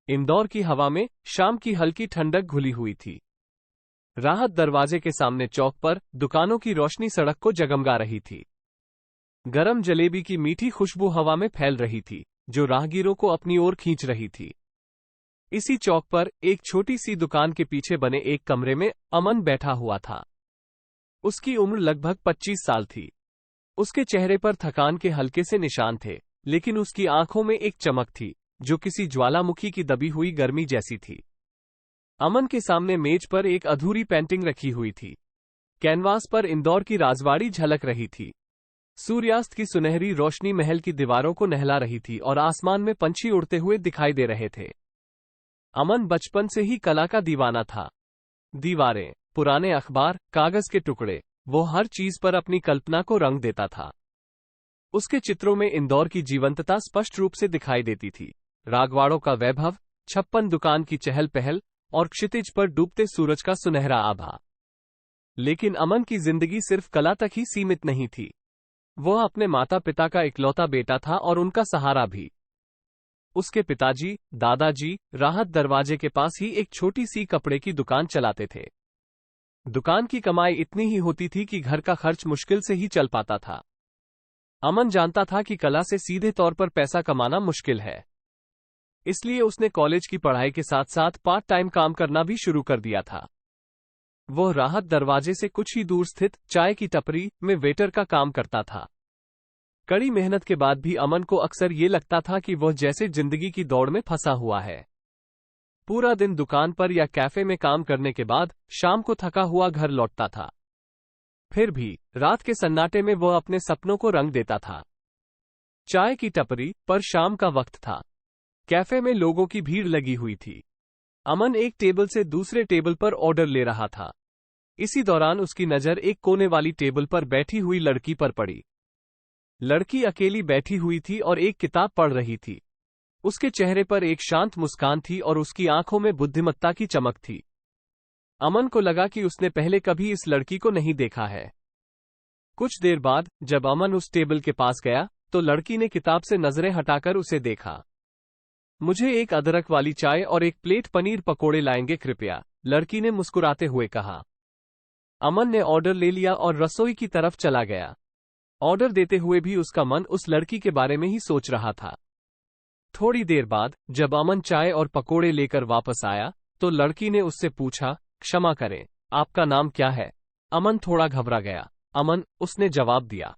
इंदौर की हवा में शाम की हल्की ठंडक घुली हुई थी। राहत दरवाजे के सामने चौक पर दुकानों की रोशनी सड़क को जगमगा रही थी। गरम जलेबी की मीठी खुशबू हवा में फैल रही थी, जो राहगीरों को अपनी ओर खींच रही थी। इसी चौक पर एक छोटी सी दुकान के पीछे बने एक कमरे में अमन बैठा हुआ था। उसकी उम्र लगभग 25 साल थी। उसके चेहरे पर थकान के हल्के से निशान थे, लेकिन उसकी आंखों में एक चमक थी जो किसी ज्वालामुखी की दबी हुई गर्मी जैसी थी। अमन के सामने मेज पर एक अधूरी पेंटिंग रखी हुई थी। कैनवास पर इंदौर की राजवाड़ी झलक रही थी। सूर्यास्त की सुनहरी रोशनी महल की दीवारों को नहला रही थी और आसमान में पंछी उड़ते हुए दिखाई दे रहे थे। अमन बचपन से ही कला का दीवाना था। दीवारें, पुराने अखबार, कागज के टुकड़े, वो हर चीज पर अपनी कल्पना को रंग देता था। उसके चित्रों में इंदौर की जीवंतता स्पष्ट रूप से दिखाई देती थी। रागवाड़ों का वैभव, 56 दुकान की चहल पहल और क्षितिज पर डूबते सूरज का सुनहरा आभा। लेकिन अमन की जिंदगी सिर्फ कला तक ही सीमित नहीं थी। वह अपने माता पिता का इकलौता बेटा था और उनका सहारा भी। उसके पिताजी, दादाजी, राहत दरवाजे के पास ही एक छोटी सी कपड़े की दुकान चलाते थे। दुकान की कमाई इतनी ही होती थी कि घर का खर्च मुश्किल से ही चल पाता था। अमन जानता था कि कला से सीधे तौर पर पैसा कमाना मुश्किल है, इसलिए उसने कॉलेज की पढ़ाई के साथ साथ पार्ट टाइम काम करना भी शुरू कर दिया था। वह राहत दरवाजे से कुछ ही दूर स्थित चाय की टपरी में वेटर का काम करता था। कड़ी मेहनत के बाद भी अमन को अक्सर ये लगता था कि वह जैसे जिंदगी की दौड़ में फंसा हुआ है। पूरा दिन दुकान पर या कैफे में काम करने के बाद शाम को थका हुआ घर लौटता था। फिर भी रात के सन्नाटे में वह अपने सपनों को रंग देता था। चाय की टपरी पर शाम का वक्त था। कैफे में लोगों की भीड़ लगी हुई थी। अमन एक टेबल से दूसरे टेबल पर ऑर्डर ले रहा था। इसी दौरान उसकी नजर एक कोने वाली टेबल पर बैठी हुई लड़की पर पड़ी। लड़की अकेली बैठी हुई थी और एक किताब पढ़ रही थी। उसके चेहरे पर एक शांत मुस्कान थी और उसकी आंखों में बुद्धिमत्ता की चमक थी। अमन को लगा कि उसने पहले कभी इस लड़की को नहीं देखा है। कुछ देर बाद जब अमन उस टेबल के पास गया तो लड़की ने किताब से नजरें हटाकर उसे देखा। मुझे एक अदरक वाली चाय और एक प्लेट पनीर पकोड़े लाएंगे कृपया, लड़की ने मुस्कुराते हुए कहा। अमन ने ऑर्डर ले लिया और रसोई की तरफ चला गया। ऑर्डर देते हुए भी उसका मन उस लड़की के बारे में ही सोच रहा था। थोड़ी देर बाद जब अमन चाय और पकोड़े लेकर वापस आया तो लड़की ने उससे पूछा, क्षमा करें, आपका नाम क्या है? अमन थोड़ा घबरा गया। अमन, उसने जवाब दिया।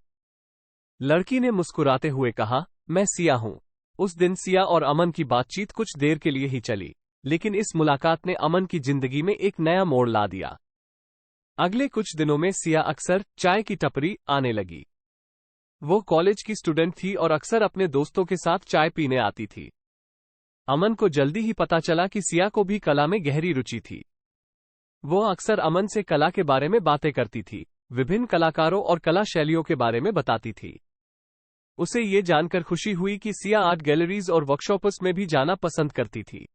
लड़की ने मुस्कुराते हुए कहा, मैं सिया हूं। उस दिन सिया और अमन की बातचीत कुछ देर के लिए ही चली, लेकिन इस मुलाकात ने अमन की जिंदगी में एक नया मोड़ ला दिया। अगले कुछ दिनों में सिया अक्सर चाय की टपरी आने लगी। वो कॉलेज की स्टूडेंट थी और अक्सर अपने दोस्तों के साथ चाय पीने आती थी। अमन को जल्दी ही पता चला कि सिया को भी कला में गहरी रुचि थी। वो अक्सर अमन से कला के बारे में बातें करती थी, विभिन्न कलाकारों और कला शैलियों के बारे में बताती थी। उसे ये जानकर खुशी हुई कि सिया आर्ट गैलरीज और वर्कशॉप्स में भी जाना पसंद करती थी।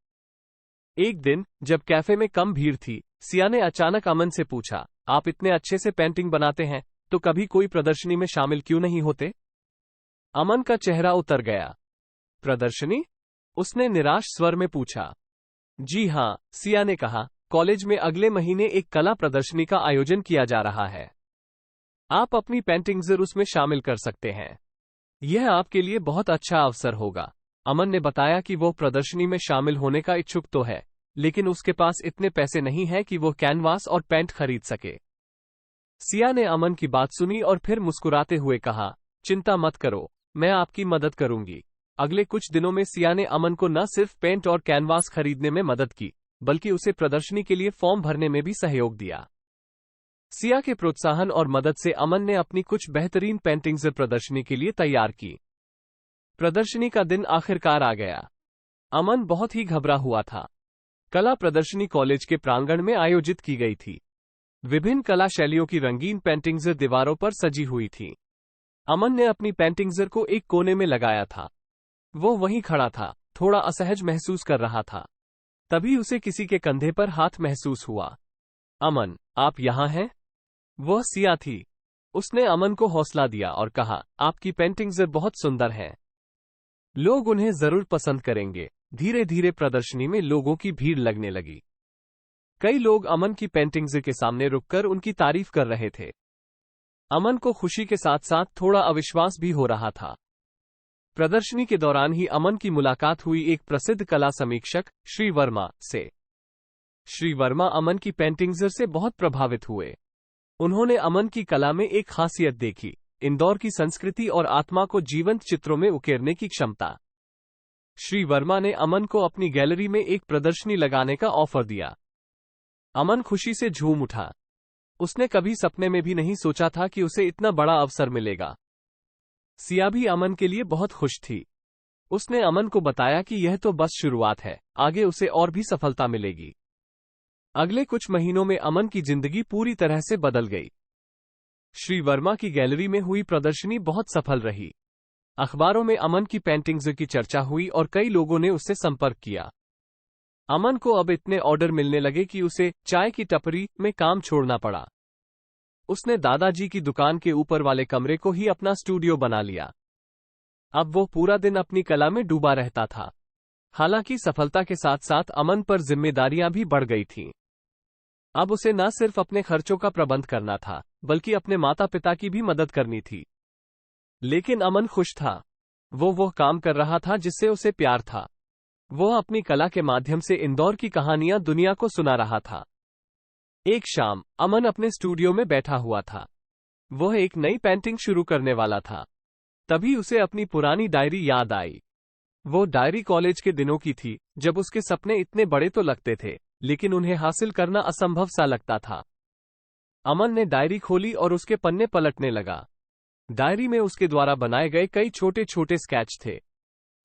एक दिन जब कैफे में कम भीड़ थी, सिया ने अचानक अमन से पूछा, आप इतने अच्छे से पेंटिंग बनाते हैं तो कभी कोई प्रदर्शनी में शामिल क्यों नहीं होते? अमन का चेहरा उतर गया। प्रदर्शनी? उसने निराश स्वर में पूछा। जी हाँ, सिया ने कहा, कॉलेज में अगले महीने एक कला प्रदर्शनी का आयोजन किया जा रहा है। आप अपनी पेंटिंग जरूर उसमें शामिल कर सकते हैं। यह आपके लिए बहुत अच्छा अवसर होगा। अमन ने बताया कि वो प्रदर्शनी में शामिल होने का इच्छुक तो है, लेकिन उसके पास इतने पैसे नहीं है कि वो कैनवास और पेंट खरीद सके। सिया ने अमन की बात सुनी और फिर मुस्कुराते हुए कहा, चिंता मत करो, मैं आपकी मदद करूंगी। अगले कुछ दिनों में सिया ने अमन को न सिर्फ पेंट और कैनवास खरीदने में मदद की, बल्कि उसे प्रदर्शनी के लिए फॉर्म भरने में भी सहयोग दिया। सिया के प्रोत्साहन और मदद से अमन ने अपनी कुछ बेहतरीन पेंटिंग्स प्रदर्शनी के लिए तैयार की। प्रदर्शनी का दिन आखिरकार आ गया। अमन बहुत ही घबरा हुआ था। कला प्रदर्शनी कॉलेज के प्रांगण में आयोजित की गई थी। विभिन्न कला शैलियों की रंगीन पेंटिंग्स दीवारों पर सजी हुई थी। अमन ने अपनी पेंटिंग्स को एक कोने में लगाया था। वो वहीं खड़ा था, थोड़ा असहज महसूस कर रहा था। तभी उसे किसी के कंधे पर हाथ महसूस हुआ। अमन, आप यहां हैं? वह सिया थी। उसने अमन को हौसला दिया और कहा, आपकी पेंटिंग्स बहुत सुंदर हैं। लोग उन्हें जरूर पसंद करेंगे। धीरे धीरे प्रदर्शनी में लोगों की भीड़ लगने लगी। कई लोग अमन की पेंटिंग्स के सामने रुककर उनकी तारीफ कर रहे थे। अमन को खुशी के साथ साथ थोड़ा अविश्वास भी हो रहा था। प्रदर्शनी के दौरान ही अमन की मुलाकात हुई एक प्रसिद्ध कला समीक्षक श्री वर्मा से। श्री वर्मा अमन की पेंटिंग्स से बहुत प्रभावित हुए। उन्होंने अमन की कला में एक खासियत देखी, इंदौर की संस्कृति और आत्मा को जीवंत चित्रों में उकेरने की क्षमता। श्री वर्मा ने अमन को अपनी गैलरी में एक प्रदर्शनी लगाने का ऑफर दिया। अमन खुशी से झूम उठा। उसने कभी सपने में भी नहीं सोचा था कि उसे इतना बड़ा अवसर मिलेगा। सिया भी अमन के लिए बहुत खुश थी। उसने अमन को बताया कि यह तो बस शुरुआत है, आगे उसे और भी सफलता मिलेगी। अगले कुछ महीनों में अमन की जिंदगी पूरी तरह से बदल गई। श्री वर्मा की गैलरी में हुई प्रदर्शनी बहुत सफल रही। अखबारों में अमन की पेंटिंग्स की चर्चा हुई और कई लोगों ने उससे संपर्क किया। अमन को अब इतने ऑर्डर मिलने लगे कि उसे चाय की टपरी में काम छोड़ना पड़ा। उसने दादाजी की दुकान के ऊपर वाले कमरे को ही अपना स्टूडियो बना लिया। अब वो पूरा दिन अपनी कला में डूबा रहता था। हालांकि सफलता के साथ साथ अमन पर जिम्मेदारियां भी बढ़ गई थीं। अब उसे न सिर्फ अपने खर्चों का प्रबंध करना था, बल्कि अपने माता पिता की भी मदद करनी थी। लेकिन अमन खुश था। वो काम कर रहा था जिससे उसे प्यार था। वो अपनी कला के माध्यम से इंदौर की कहानियां दुनिया को सुना रहा था। एक शाम अमन अपने स्टूडियो में बैठा हुआ था। वह एक नई पेंटिंग शुरू करने वाला था। तभी उसे अपनी पुरानी डायरी याद आई। वो डायरी कॉलेज के दिनों की थी, जब उसके सपने इतने बड़े तो लगते थे, लेकिन उन्हें हासिल करना असंभव सा लगता था। अमन ने डायरी खोली और उसके पन्ने पलटने लगा। डायरी में उसके द्वारा बनाए गए कई छोटे छोटे स्केच थे।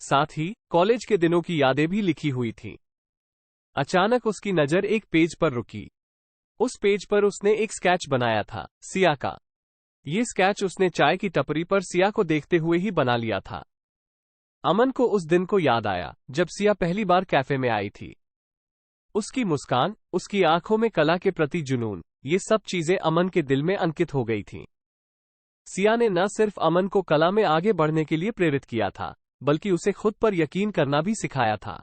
साथ ही कॉलेज के दिनों की यादें भी लिखी हुई थीं। अचानक उसकी नजर एक पेज पर रुकी। उस पेज पर उसने एक स्केच बनाया था, सिया का। ये स्केच उसने चाय की टपरी पर सिया को देखते हुए ही बना लिया था। अमन को उस दिन को याद आया जब सिया पहली बार कैफे में आई थी। उसकी मुस्कान, उसकी आंखों में कला के प्रति जुनून, ये सब चीजें अमन के दिल में अंकित हो गई थीं। सिया ने न सिर्फ अमन को कला में आगे बढ़ने के लिए प्रेरित किया था, बल्कि उसे खुद पर यकीन करना भी सिखाया था।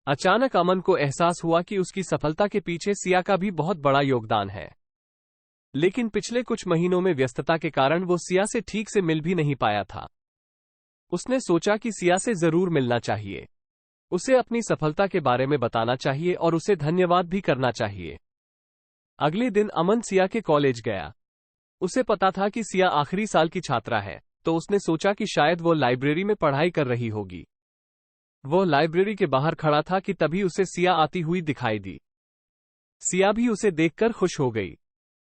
अचानक अमन को एहसास हुआ कि उसकी सफलता के पीछे सिया का भी बहुत बड़ा योगदान है। लेकिन पिछले कुछ महीनों में व्यस्तता के कारण वो सिया से ठीक से मिल भी नहीं पाया था। उसने सोचा कि सिया से जरूर मिलना चाहिए। उसे अपनी सफलता के बारे में बताना चाहिए और उसे धन्यवाद भी करना चाहिए। अगले दिन अमन सिया के कॉलेज गया। उसे पता था कि सिया आखिरी साल की छात्रा है, तो उसने सोचा कि शायद वो लाइब्रेरी में पढ़ाई कर रही होगी। वो लाइब्रेरी के बाहर खड़ा था कि तभी उसे सिया आती हुई दिखाई दी। सिया भी उसे देखकर खुश हो गई।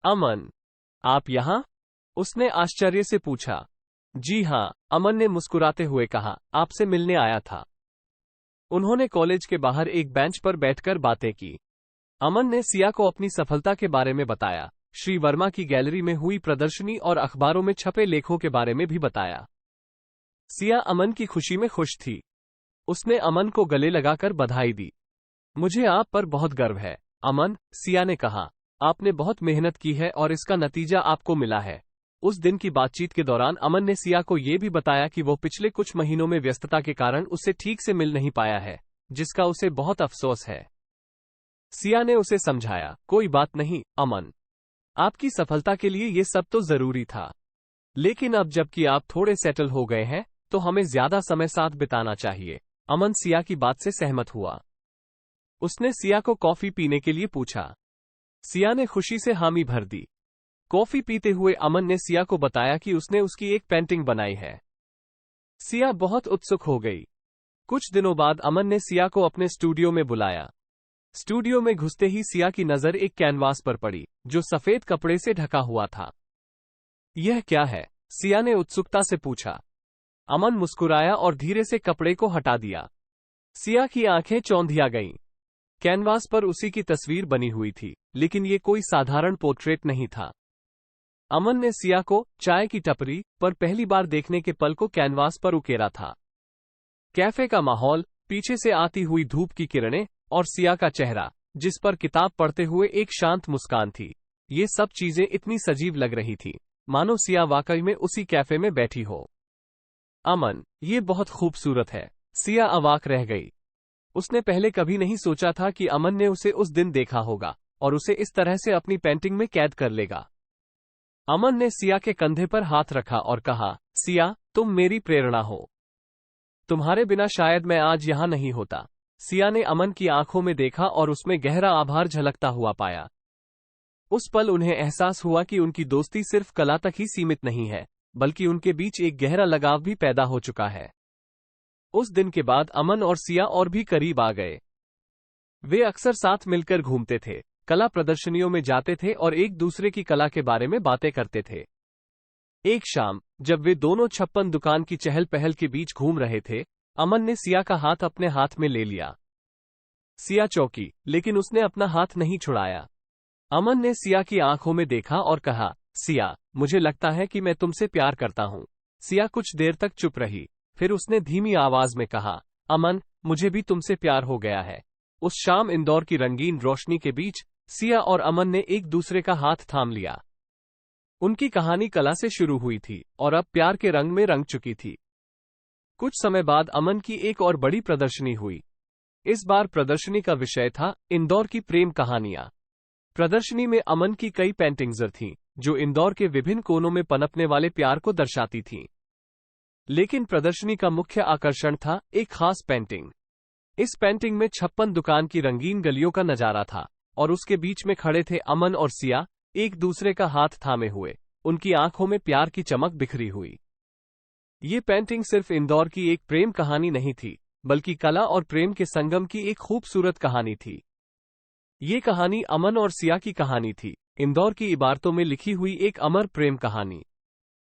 अमन, आप यहां? उसने आश्चर्य से पूछा। जी हां, अमन ने मुस्कुराते हुए कहा, आपसे मिलने आया था। उन्होंने कॉलेज के बाहर एक बेंच पर बैठकर बातें की। अमन ने सिया को अपनी सफलता के बारे में बताया, श्री वर्मा की गैलरी में हुई प्रदर्शनी और अखबारों में छपे लेखों के बारे में भी बताया। सिया अमन की खुशी में खुश थी। उसने अमन को गले लगाकर बधाई दी। मुझे आप पर बहुत गर्व है, अमन, सिया ने कहा। आपने बहुत मेहनत की है और इसका नतीजा आपको मिला है। उस दिन की बातचीत के दौरान अमन ने सिया को यह भी बताया कि वो पिछले कुछ महीनों में व्यस्तता के कारण उससे ठीक से मिल नहीं पाया है, जिसका उसे बहुत अफसोस है। सिया ने उसे समझाया, कोई बात नहीं, अमन। आपकी सफलता के लिए ये सब तो जरूरी था। लेकिन अब जबकि आप थोड़े सेटल हो गए हैं, तो हमें ज्यादा समय साथ बिताना चाहिए। अमन सिया की बात से सहमत हुआ। उसने सिया को कॉफी पीने के लिए पूछा। सिया ने खुशी से हामी भर दी। कॉफी पीते हुए अमन ने सिया को बताया कि उसने उसकी एक पेंटिंग बनाई है। सिया बहुत उत्सुक हो गई। कुछ दिनों बाद अमन ने सिया को अपने स्टूडियो में बुलाया। स्टूडियो में घुसते ही सिया की नजर एक कैनवास पर पड़ी, जो सफेद कपड़े से ढका हुआ था। यह क्या है? सिया ने उत्सुकता से पूछा। अमन मुस्कुराया और धीरे से कपड़े को हटा दिया। सिया की आंखें चौंधिया गईं। कैनवास पर उसी की तस्वीर बनी हुई थी, लेकिन ये कोई साधारण पोर्ट्रेट नहीं था। अमन ने सिया को चाय की टपरी पर पहली बार देखने के पल को कैनवास पर उकेरा था। कैफे का माहौल, पीछे से आती हुई धूप की किरणें और सिया का चेहरा, जिस पर किताब पढ़ते हुए एक शांत मुस्कान थी, ये सब चीजें इतनी सजीव लग रही थी, मानो सिया वाकई में उसी कैफे में बैठी हो। अमन, ये बहुत खूबसूरत है। सिया अवाक रह गई। उसने पहले कभी नहीं सोचा था कि अमन ने उसे उस दिन देखा होगा और उसे इस तरह से अपनी पेंटिंग में कैद कर लेगा। अमन ने सिया के कंधे पर हाथ रखा और कहा, सिया, तुम मेरी प्रेरणा हो। तुम्हारे बिना शायद मैं आज यहां नहीं होता। सिया ने अमन की आंखों में देखा और उसमें गहरा आभार झलकता हुआ पाया। उस पल उन्हें एहसास हुआ कि उनकी दोस्ती सिर्फ कला तक ही सीमित नहीं है, बल्कि उनके बीच एक गहरा लगाव भी पैदा हो चुका है। उस दिन के बाद अमन और सिया और भी करीब आ गए। वे अक्सर साथ मिलकर घूमते थे, कला प्रदर्शनियों में जाते थे और एक दूसरे की कला के बारे में बातें करते थे। एक शाम, जब वे दोनों 56 दुकान की चहल पहल के बीच घूम रहे थे, अमन ने सिया का हाथ अपने हाथ में ले लिया। सिया चौंकी, लेकिन उसने अपना हाथ नहीं छुड़ाया। अमन ने सिया की आंखों में देखा और कहा, सिया, मुझे लगता है कि मैं तुमसे प्यार करता हूं। सिया कुछ देर तक चुप रही, फिर उसने धीमी आवाज में कहा, अमन, मुझे भी तुमसे प्यार हो गया है। उस शाम इंदौर की रंगीन रोशनी के बीच सिया और अमन ने एक दूसरे का हाथ थाम लिया। उनकी कहानी कला से शुरू हुई थी और अब प्यार के रंग में रंग चुकी थी। कुछ समय बाद अमन की एक और बड़ी प्रदर्शनी हुई। इस बार प्रदर्शनी का विषय था इंदौर की प्रेम कहानियां। प्रदर्शनी में अमन की कई पेंटिंग्स थीं, जो इंदौर के विभिन्न कोनों में पनपने वाले प्यार को दर्शाती थीं। लेकिन प्रदर्शनी का मुख्य आकर्षण था एक खास पेंटिंग। इस पेंटिंग में 56 दुकान की रंगीन गलियों का नजारा था और उसके बीच में खड़े थे अमन और सिया, एक दूसरे का हाथ थामे हुए, उनकी आंखों में प्यार की चमक बिखरी हुई। ये पेंटिंग सिर्फ इंदौर की एक प्रेम कहानी नहीं थी, बल्कि कला और प्रेम के संगम की एक खूबसूरत कहानी थी। ये कहानी अमन और सिया की कहानी थी, इंदौर की इबारतों में लिखी हुई एक अमर प्रेम कहानी।